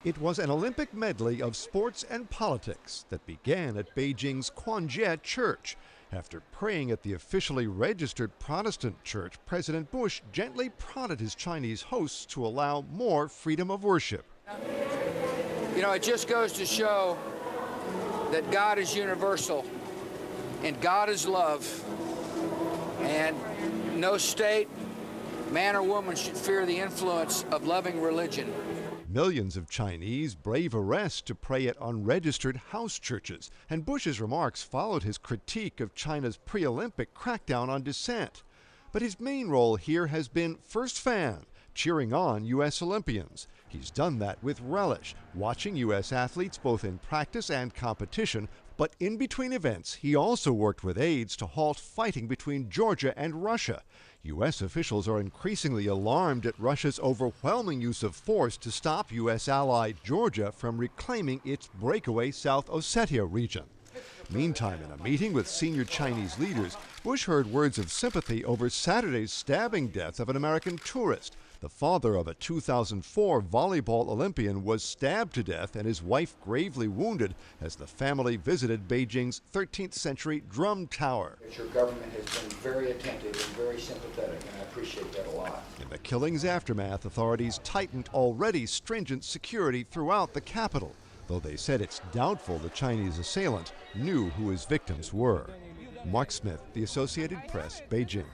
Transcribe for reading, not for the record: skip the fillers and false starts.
It was an Olympic medley of sports and politics that began at Beijing's Kuanjie church. After praying at the officially registered Protestant church, President Bush gently prodded his Chinese hosts to allow more freedom of worship. You know, it just goes to show that God is universal and God is love, and no state, man or woman, should fear the influence of loving religion. Millions of Chinese brave arrests to pray at unregistered house churches, and Bush's remarks followed his critique of China's pre-Olympic crackdown on dissent. But his main role here has been first fan, cheering on U.S. Olympians. He's done that with relish, watching U.S. athletes both in practice and competition, but in between events, he also worked with aides to halt fighting between Georgia and Russia. U.S. officials are increasingly alarmed at Russia's overwhelming use of force to stop U.S. ally Georgia from reclaiming its breakaway South Ossetia region. Meantime, in a meeting with senior Chinese leaders, Bush heard words of sympathy over Saturday's stabbing death of an American tourist. The father of a 2004 volleyball Olympian was stabbed to death and his wife gravely wounded as the family visited Beijing's 13th century drum tower. Your government has been very attentive and very sympathetic, and I appreciate that a lot. In the killing's aftermath, authorities tightened already stringent security throughout the capital, though they said it's doubtful the Chinese assailant knew who his victims were. Mark Smith, The Associated Press, Beijing.